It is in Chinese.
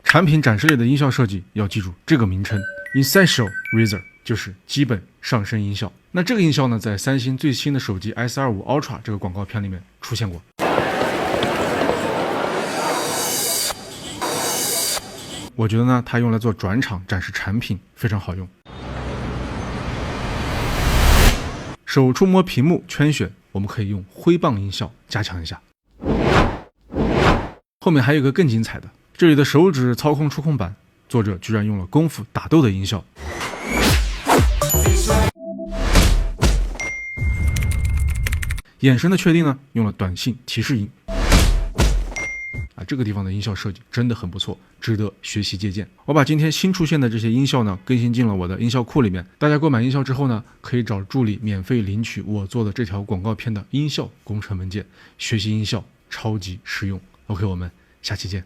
产品展示类的音效设计要记住这个名称 Essential Razor， 就是基本上身音效。那这个音效呢，在三星最新的手机 S25 Ultra 这个广告片里面出现过。我觉得呢，它用来做转场展示产品非常好用。手触摸屏幕圈选，我们可以用挥棒音效加强一下。后面还有一个更精彩的，这里的手指操控触控板，作者居然用了功夫打斗的音效。眼神的确定呢，用了短信提示音。这个地方的音效设计真的很不错，值得学习借鉴。我把今天新出现的这些音效呢，更新进了我的音效库里面。大家购买音效之后呢，可以找助理免费领取我做的这条广告片的音效工程文件，学习音效超级实用。OK， 我们下期见。